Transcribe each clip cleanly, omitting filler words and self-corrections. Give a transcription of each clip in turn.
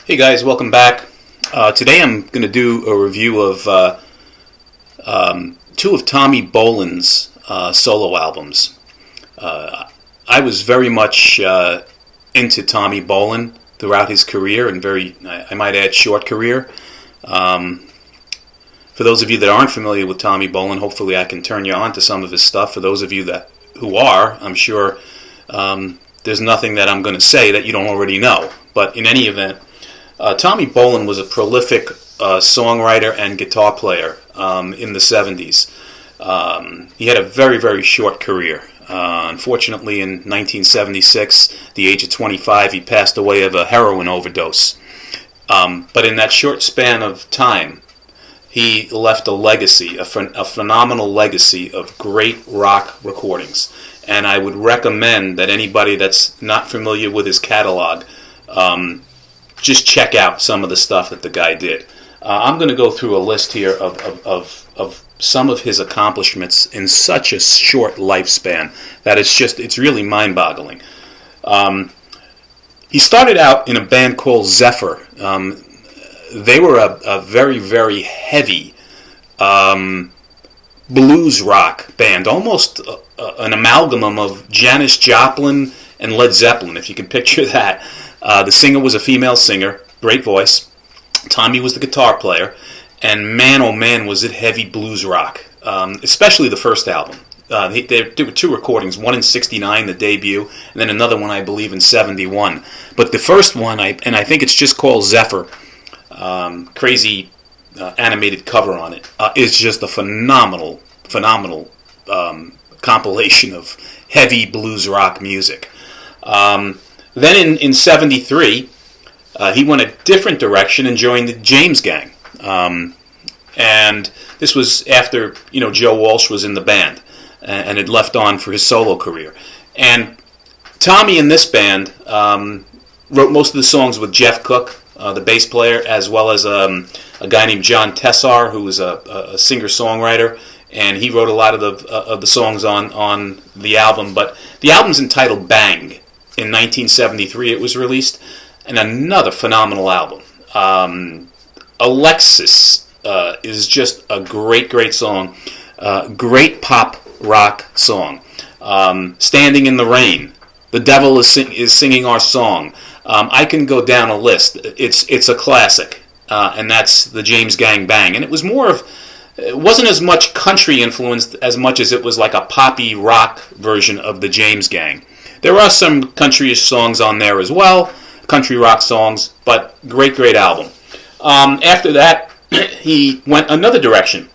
Hey guys, welcome back. Today I'm going to do a review of two of Tommy Bolin's solo albums. I was very much into Tommy Bolin throughout his career, and I might add, short career. For those of you that aren't familiar with Tommy Bolin, hopefully I can turn you on to some of his stuff. For those of you who are, I'm sure there's nothing that I'm going to say that you don't already know. But in any event, Tommy Bolin was a prolific songwriter and guitar player in the 70s. He had a very, very short career. Unfortunately, in 1976, the age of 25, he passed away of a heroin overdose. But in that short span of time, he left a legacy, a phenomenal legacy of great rock recordings. And I would recommend that anybody that's not familiar with his catalog just check out some of the stuff that the guy did. I'm going to go through a list here of some of his accomplishments in such a short lifespan that it's really mind-boggling. He started out in a band called Zephyr. They were a very, very heavy blues rock band, almost an amalgam of Janis Joplin and Led Zeppelin, if you can picture that. The singer was a female singer, great voice. Tommy was the guitar player, and man, oh man, was it heavy blues rock, especially the first album. There were two recordings, one in '69, the debut, and then another one, I believe, in '71. But the first one, I think it's just called Zephyr, crazy animated cover on it, is just a phenomenal compilation of heavy blues rock music. Then in '73, he went a different direction and joined the James Gang. And this was after Joe Walsh was in the band and had left on for his solo career. And Tommy in this band wrote most of the songs with Jeff Cook, the bass player, as well as a guy named John Tessar, who was a singer-songwriter. And he wrote a lot of the songs on the album. But the album's entitled Bang. In 1973 it was released, and another phenomenal album. Alexis is just a great song, great pop rock song. Standing in the Rain, The Devil is Singing Our Song. I can go down a list. It's a classic, and that's the James Gang Bang. And it wasn't as much country influenced as much as it was like a poppy rock version of the James Gang. There are some country-ish songs on there as well, country rock songs, but great album. After that, he went another direction,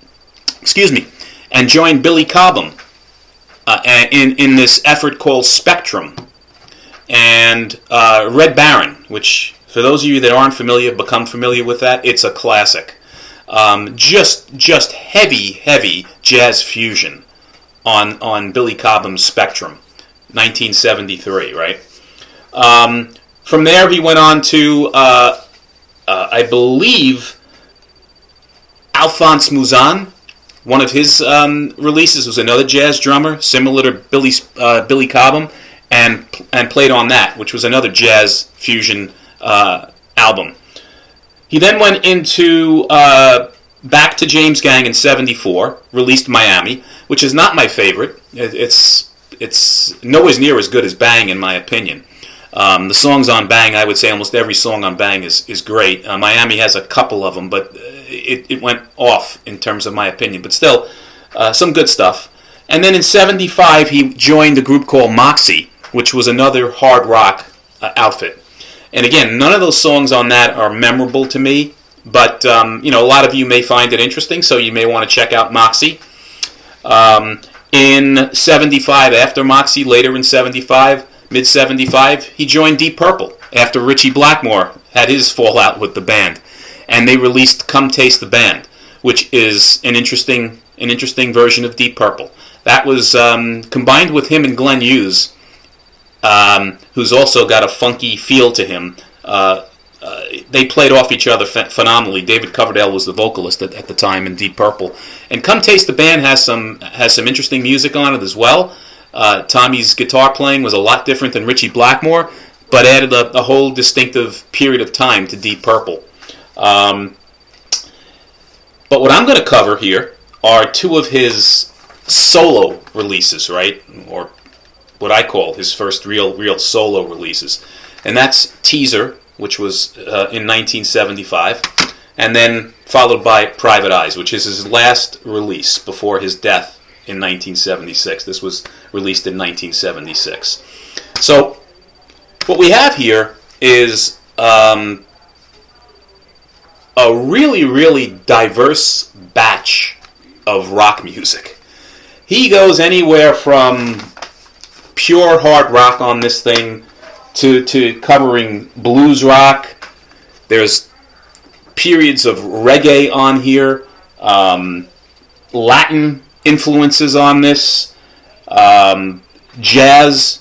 and joined Billy Cobham in this effort called Spectrum. And Red Baron, which, for those of you that aren't familiar, become familiar with that, it's a classic. Just heavy jazz fusion on Billy Cobham's Spectrum. 1973, right? From there, he went on to, I believe, Alphonse Mouzon. One of his releases was another jazz drummer, similar to Billy Cobham, and played on that, which was another jazz fusion album. He then went into back to James Gang in '74, released Miami, which is not my favorite. It's nowhere near as good as Bang, in my opinion. The songs on Bang, I would say almost every song on Bang is great. Miami has a couple of them, but it went off in terms of my opinion. But still, some good stuff. And then in '75, he joined a group called Moxie, which was another hard rock outfit. And again, none of those songs on that are memorable to me, but a lot of you may find it interesting, so you may want to check out Moxie. In '75, after Moxie, later in '75, mid-'75, he joined Deep Purple after Ritchie Blackmore had his fallout with the band. And they released Come Taste the Band, which is an interesting version of Deep Purple. That was combined with him and Glenn Hughes, who's also got a funky feel to him. They played off each other phenomenally. David Coverdale was the vocalist at the time in Deep Purple. And Come Taste the Band has some interesting music on it as well. Tommy's guitar playing was a lot different than Ritchie Blackmore, but added a whole distinctive period of time to Deep Purple. But what I'm going to cover here are two of his solo releases, right? Or what I call his first real solo releases. And that's Teaser, which was in 1975, and then followed by Private Eyes, which is his last release before his death in 1976. This was released in 1976. So what we have here is a really diverse batch of rock music. He goes anywhere from pure hard rock on this thing to covering blues rock. There's periods of reggae on here, Latin influences on this, jazz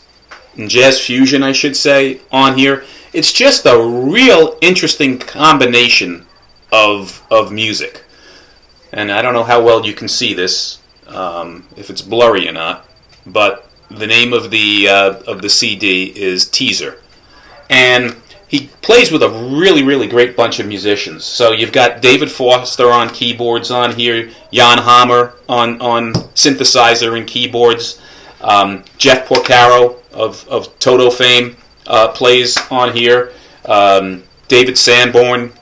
fusion, I should say, on here. It's just a real interesting combination of music. And I don't know how well you can see this, if it's blurry or not, but the name of the CD is Teaser. And he plays with a really great bunch of musicians. So you've got David Foster on keyboards on here, Jan Hammer on synthesizer and keyboards, Jeff Porcaro of Toto fame plays on here, David Sanborn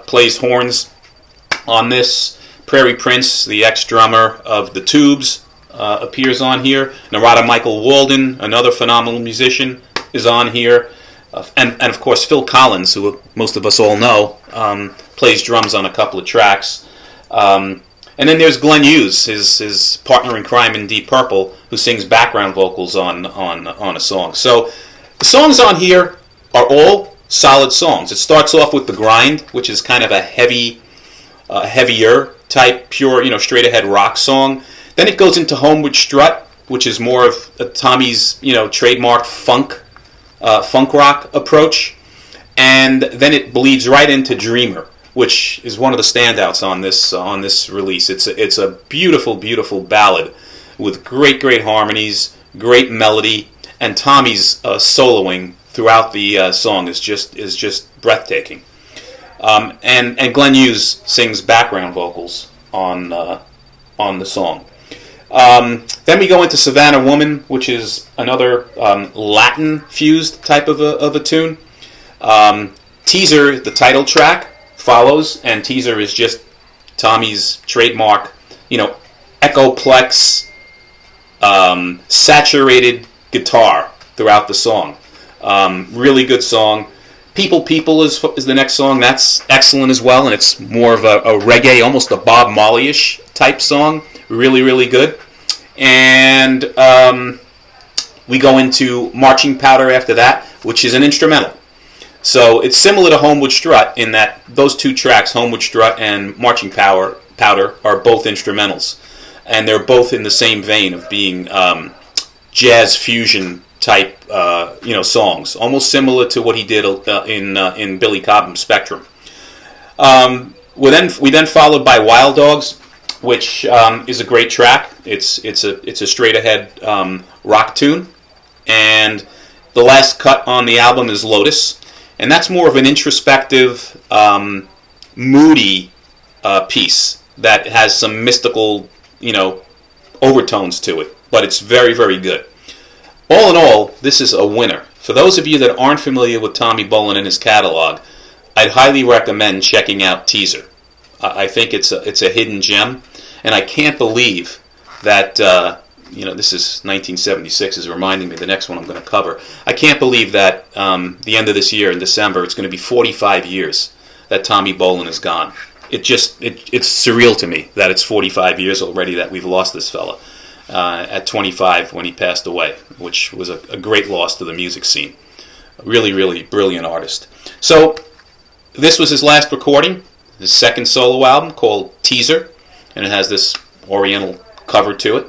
plays horns on this, Prairie Prince, the ex-drummer of the Tubes, appears on here, Narada Michael Walden, another phenomenal musician, is on here. And of course Phil Collins, who most of us all know, plays drums on a couple of tracks. And then there's Glenn Hughes, his partner in crime in Deep Purple, who sings background vocals on a song. So the songs on here are all solid songs. It starts off with The Grind, which is kind of a heavier type, pure, straight ahead rock song. Then it goes into Homeward Strut, which is more of Tommy's, trademark funk rock approach, and then it bleeds right into Dreamer, which is one of the standouts on this release. It's a beautiful ballad with great harmonies, great melody, and Tommy's soloing throughout the song is just breathtaking. And Glenn Hughes sings background vocals on the song. Then we go into Savannah Woman, which is another Latin-fused type of a tune. Teaser, the title track, follows, and Teaser is just Tommy's trademark, echoplex, saturated guitar throughout the song. Really good song. People is the next song. That's excellent as well, and it's more of a reggae, almost a Bob Marley-ish type song. Really good. And we go into Marching Powder after that, which is an instrumental. So it's similar to Homeward Strut in that those two tracks, Homeward Strut and Marching Powder, are both instrumentals. And they're both in the same vein of being jazz fusion type songs, almost similar to what he did in Billy Cobham's Spectrum. We then followed by Wild Dogs, which is a great track. It's a straight ahead rock tune, and the last cut on the album is Lotus, and that's more of an introspective, moody piece that has some mystical, overtones to it, but it's very good. All in all, this is a winner. For those of you that aren't familiar with Tommy Bolin and his catalog, I'd highly recommend checking out Teaser. I think it's a hidden gem, and I can't believe that this is 1976 is reminding me of the next one I'm going to cover. I can't believe that the end of this year in December it's going to be 45 years that Tommy Bolin is gone. It's surreal to me that it's 45 years already that we've lost this fella at 25 when he passed away, which was a great loss to the music scene. A really brilliant artist. So this was his last recording, his second solo album called Teaser, and it has this oriental cover to it.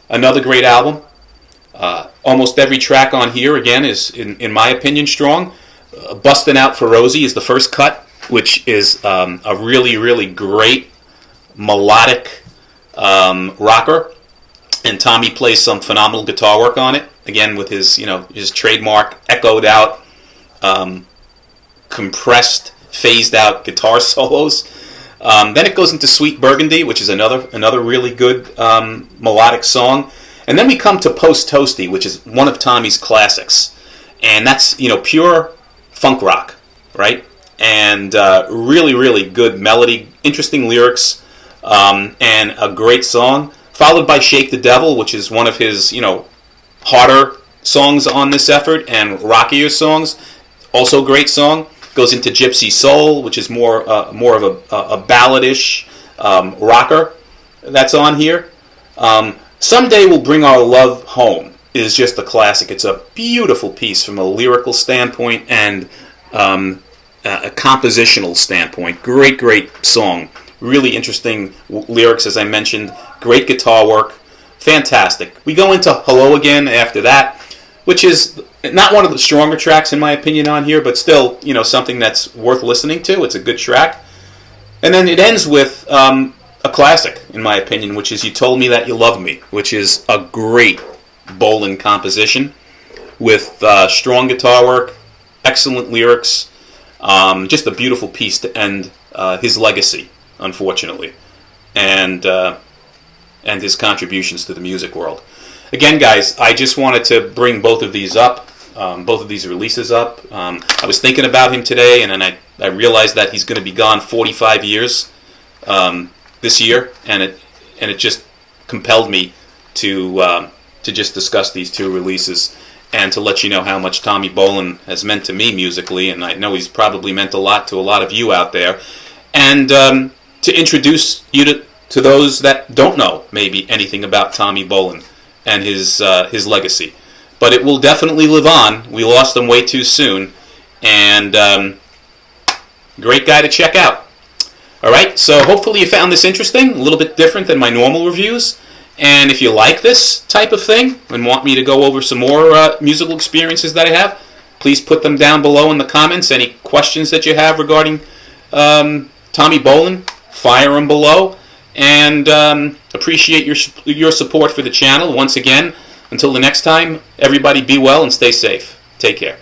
Another great album. Almost every track on here, again, is, in my opinion, strong. Bustin' Out for Rosie is the first cut, which is a really great melodic rocker, and Tommy plays some phenomenal guitar work on it. again with his trademark echoed out, compressed, phased out guitar solos. Then it goes into Sweet Burgundy, which is another really good melodic song. And then we come to Post Toasty, which is one of Tommy's classics. And that's, pure funk rock, right? And really, really good melody, interesting lyrics, and a great song. Followed by Shake the Devil, which is one of his, harder songs on this effort and rockier songs. Also a great song. Goes into Gypsy Soul, which is more of a balladish rocker that's on here. Someday We'll Bring Our Love Home is just a classic. It's a beautiful piece from a lyrical standpoint and a compositional standpoint. Great song. Really interesting lyrics, as I mentioned. Great guitar work. Fantastic. We go into Hello Again after that, which is not one of the stronger tracks in my opinion on here, but still, something that's worth listening to. It's a good track. And then it ends with a classic, in my opinion, which is You Told Me That You Loved Me, which is a great Bolin composition with strong guitar work, excellent lyrics, just a beautiful piece to end his legacy, unfortunately, and his contributions to the music world. Again, guys, I just wanted to bring both of these up, both of these releases up. I was thinking about him today, and then I realized that he's going to be gone 45 years this year, and it just compelled me to just discuss these two releases and to let you know how much Tommy Bolin has meant to me musically, and I know he's probably meant a lot to a lot of you out there, and to introduce you to those that don't know maybe anything about Tommy Bolin and his legacy. But it will definitely live on. We lost him way too soon, and great guy to check out. Alright, so hopefully you found this interesting, a little bit different than my normal reviews. And if you like this type of thing and want me to go over some more musical experiences that I have, please put them down below in the comments. Any questions that you have regarding Tommy Bolin, fire them below. And appreciate your support for the channel. Once again, until the next time, everybody be well and stay safe. Take care.